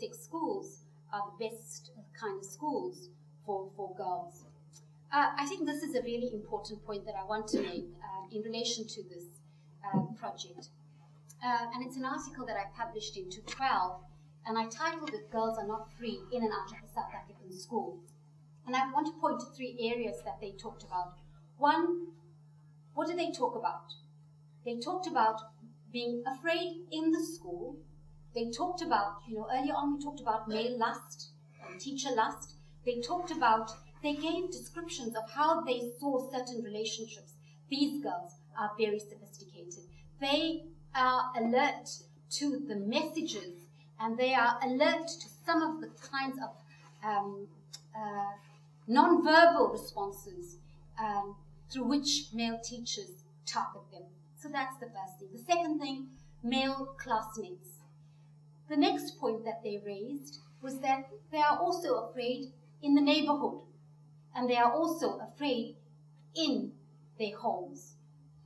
sex schools are the best kind of schools for girls. I think this is a really important point that I want to make in relation to this project. And it's an article that I published in 2012, and I titled it, "Girls Are Not Free in and Out of the South African School." And I want to point to 3 areas that they talked about. One, what did they talk about? They talked about being afraid in the school. They talked about, earlier on we talked about male lust and teacher lust. They talked about, they gave descriptions of how they saw certain relationships. These girls are very sophisticated. They are alert to the messages, and they are alert to some of the kinds of non-verbal responses through which male teachers target them. So that's the first thing. The second thing, male classmates. The next point that they raised was that they are also afraid in the neighborhood, and they are also afraid in their homes.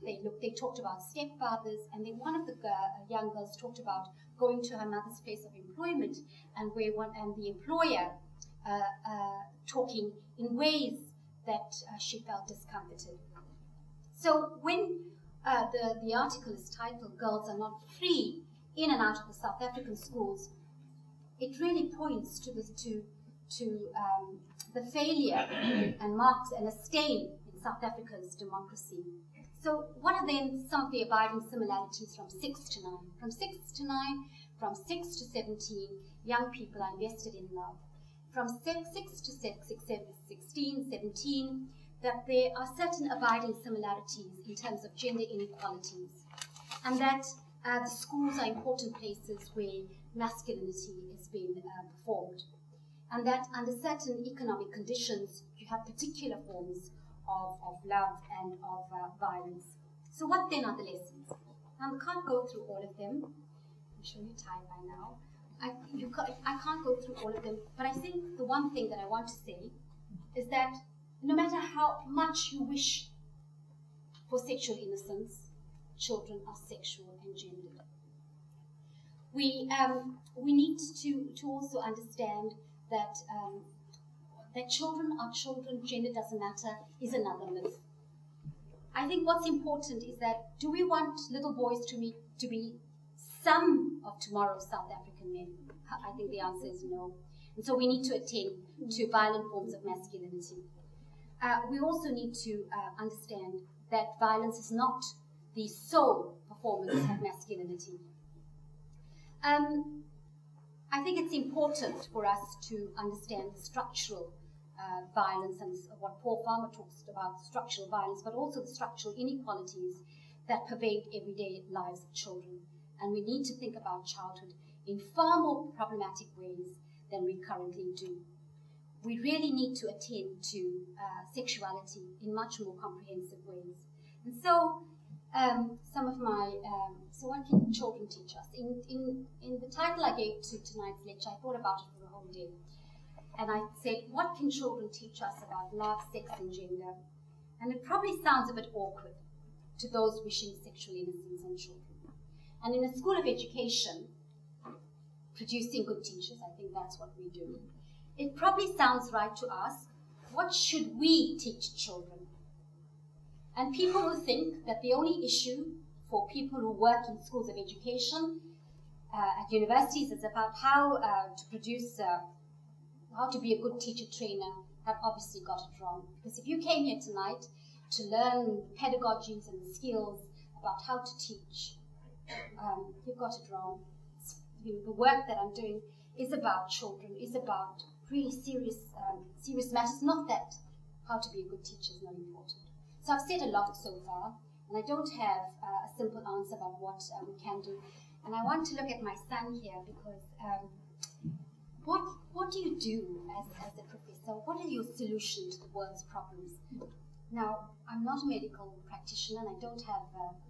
They talked about stepfathers, and then one of the young girls talked about going to her mother's place of employment, and the employer talking in ways that she felt discomforted. So when the article is titled "Girls Are Not Free in and Out of the South African Schools," it really points to the failure and marks and a stain in South Africa's democracy. So what are then some of the abiding similarities from 6 to 9? From 6 to 9, from 6 to 17, young people are invested in love. From 6 to 16, 17, that there are certain abiding similarities in terms of gender inequalities, and that the schools are important places where masculinity is being performed, and that under certain economic conditions you have particular forms of love and of violence. So what then are the lessons? Now we can't go through all of them. I'm sure you're tired by now. I can't go through all of them, but I think the one thing that I want to say is that no matter how much you wish for sexual innocence, children are sexual and gendered. We need to also understand that that children are children, gender doesn't matter, is another myth. I think what's important is that, do we want little boys to be some of tomorrow's South African men? I think the answer is no. And so we need to attend to violent forms of masculinity. We also need to understand that violence is not the sole performance of masculinity. I think it's important for us to understand the structural violence and what Paul Farmer talks about, structural violence, but also the structural inequalities that pervade everyday lives of children. And we need to think about childhood in far more problematic ways than we currently do. We really need to attend to sexuality in much more comprehensive ways. And so, so what can children teach us? In the title I gave to tonight's lecture, I thought about it for the whole day. And I said, what can children teach us about love, sex, and gender? And it probably sounds a bit awkward to those wishing sexual innocence in children. And in a school of education, producing good teachers, I think that's what we do, it probably sounds right to ask, what should we teach children? And people will think that the only issue for people who work in schools of education at universities is about how to produce, how to be a good teacher trainer, have obviously got it wrong. Because if you came here tonight to learn pedagogies and the skills about how to teach, you've got it wrong. The work that I'm doing is about children, is about really serious matters, not that how to be a good teacher is not important. So I've said a lot so far, and I don't have a simple answer about what we can do. And I want to look at my son here because what do you do as a professor? What is your solution to the world's problems? Now, I'm not a medical practitioner, and I don't have,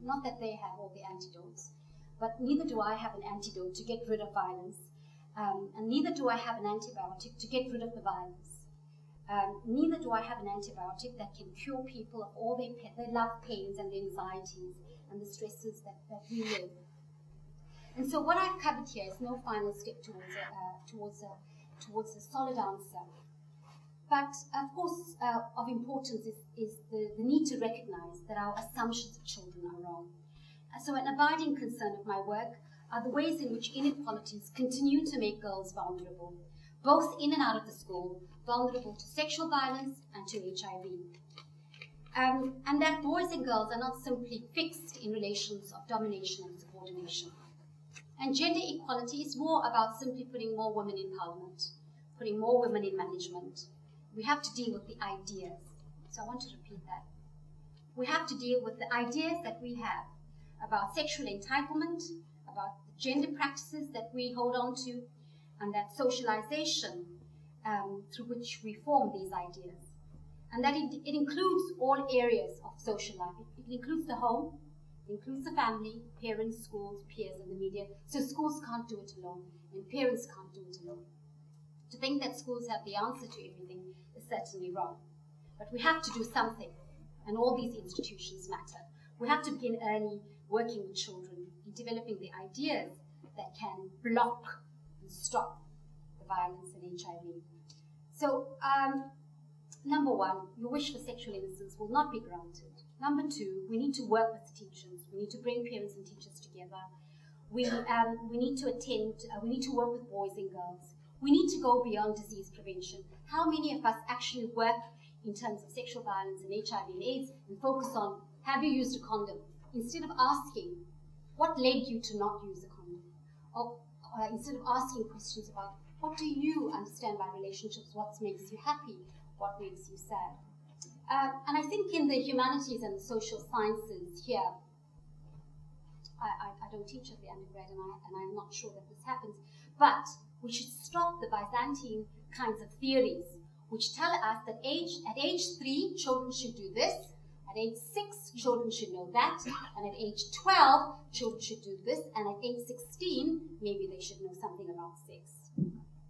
not that they have all the antidotes, but neither do I have an antidote to get rid of violence, and neither do I have an antibiotic to get rid of the violence. Neither do I have an antibiotic that can cure people of all their love pains and their anxieties and the stresses that we live. And so what I've covered here is no final step towards a solid answer. But of course, of importance is the need to recognize that our assumptions of children are wrong. So an abiding concern of my work are the ways in which inequalities continue to make girls vulnerable, both in and out of the school, vulnerable to sexual violence and to HIV. And that boys and girls are not simply fixed in relations of domination and subordination. And gender equality is more about simply putting more women in parliament, putting more women in management. We have to deal with the ideas. So I want to repeat that. We have to deal with the ideas that we have about sexual entitlement, about the gender practices that we hold on to, and that socialization through which we form these ideas. And that it includes all areas of social life. It includes the home, it includes the family, parents, schools, peers, and the media. So schools can't do it alone, and parents can't do it alone. To think that schools have the answer to everything is certainly wrong. But we have to do something, and all these institutions matter. We have to begin early working with children in developing the ideas that can block and stop the violence and HIV. So, number one, your wish for sexual innocence will not be granted. Number two, we need to work with teachers. We need to bring parents and teachers together. We need to work with boys and girls. We need to go beyond disease prevention. How many of us actually work in terms of sexual violence and HIV and AIDS and focus on, have you used a condom? Instead of asking, what led you to not use a condom? Or instead of asking questions about, what do you understand by relationships? What makes you happy? What makes you sad? And I think in the humanities and the social sciences here, I don't teach at the undergrad, and I'm not sure that this happens, but we should stop the Byzantine kinds of theories, which tell us that at age 3, children should do this, at age 6, children should know that, and at age 12, children should do this, and at age 16, maybe they should know something about sex.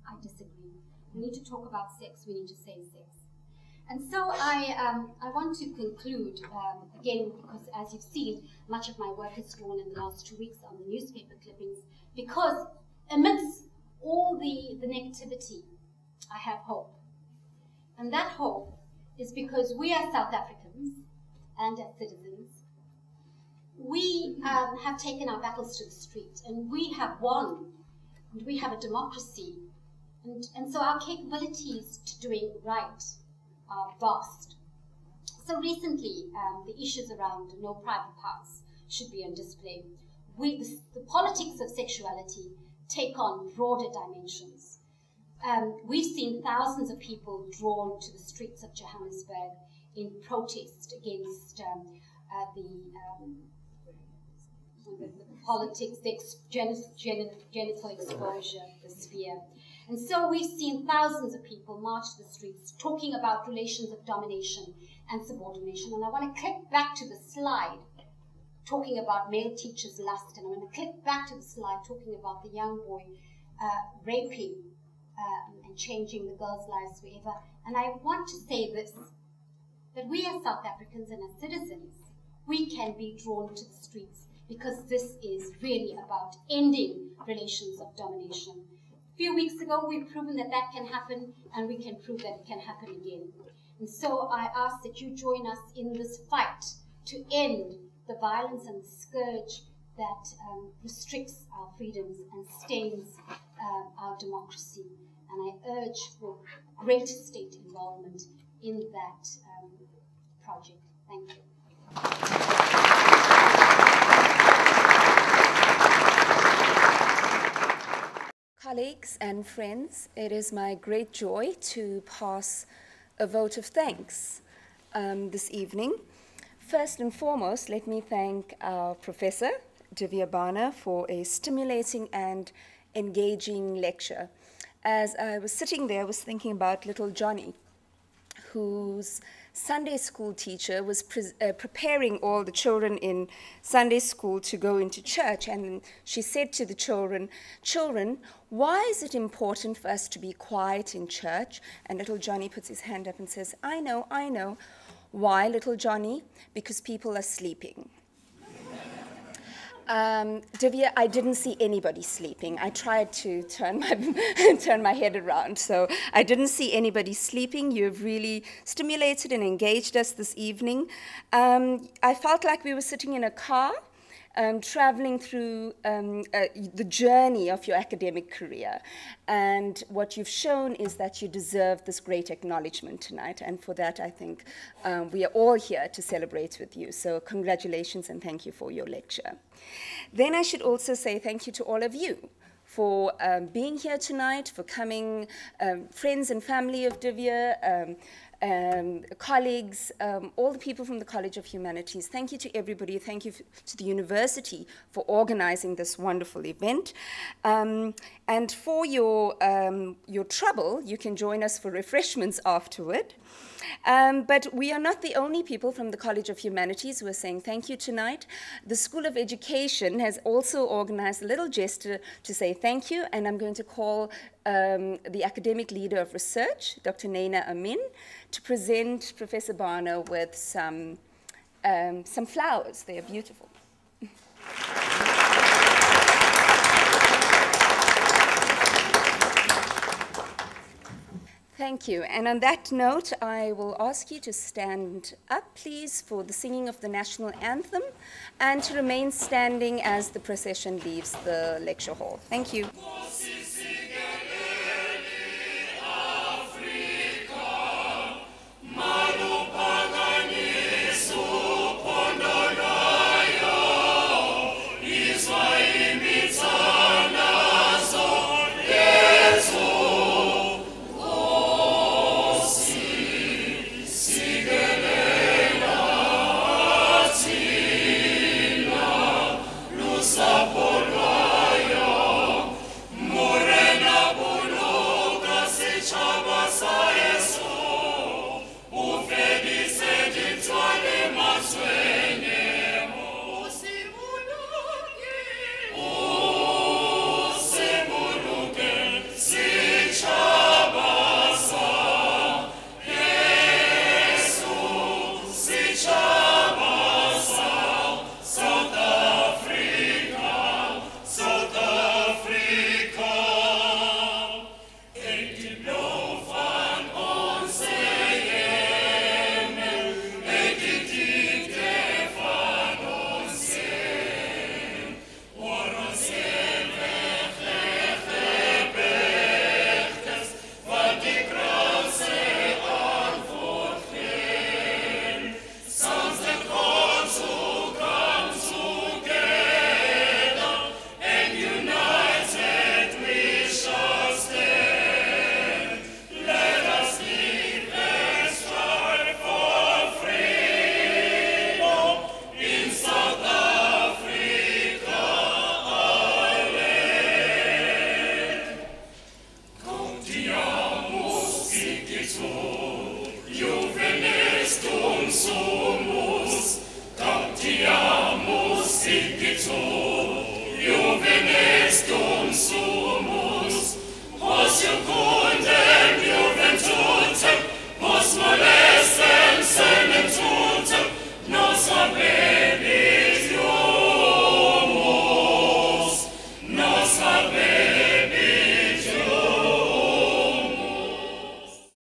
I disagree. We need to talk about sex, we need to say sex. And so I want to conclude, again, because as you've seen, much of my work is drawn in the last 2 weeks on the newspaper clippings, because amidst all the negativity, I have hope. And that hope is because we as South Africans and as citizens, we have taken our battles to the street, and we have won, and we have a democracy. And so our capabilities to doing right are vast. So recently, the issues around no private parts should be on display. The politics of sexuality take on broader dimensions. We've seen thousands of people drawn to the streets of Johannesburg in protest against the politics, the genital exposure, the sphere. And so we've seen thousands of people march the streets talking about relations of domination and subordination. And I want to click back to the slide talking about male teachers' lust. And I want to click back to the slide talking about the young boy raping and changing the girls' lives forever. And I want to say this, that we as South Africans and as citizens, we can be drawn to the streets because this is really about ending relations of domination. A few weeks ago, we've proven that that can happen, and we can prove that it can happen again. And so I ask that you join us in this fight to end the violence and the scourge that restricts our freedoms and stains our democracy. And I urge for greater state involvement in that project. Thank you. Colleagues and friends, it is my great joy to pass a vote of thanks this evening. First and foremost, let me thank our professor, Deevia, for a stimulating and engaging lecture. As I was sitting there, I was thinking about little Johnny, whose Sunday school teacher was preparing all the children in Sunday school to go into church, and she said to the children, "Children, why is it important for us to be quiet in church?" And little Johnny puts his hand up and says, I know. Why, little Johnny? Because people are sleeping. Deevia, I didn't see anybody sleeping. I tried to turn my head around, so I didn't see anybody sleeping. You've really stimulated and engaged us this evening. I felt like we were sitting in a car, traveling through the journey of your academic career. And what you've shown is that you deserve this great acknowledgement tonight. And for that, I think we are all here to celebrate with you. So congratulations and thank you for your lecture. Then I should also say thank you to all of you for being here tonight, for coming, friends and family of Deevia, colleagues, all the people from the College of Humanities. Thank you to everybody. Thank you to the university for organizing this wonderful event. And for your trouble, you can join us for refreshments afterward. But we are not the only people from the College of Humanities who are saying thank you tonight. The School of Education has also organized a little gesture to say thank you, and I'm going to call the academic leader of research, Dr. Naina Amin, to present Professor Bhana with some flowers. They are beautiful. Thank you. And on that note, I will ask you to stand up, please, for the singing of the national anthem, and to remain standing as the procession leaves the lecture hall. Thank you.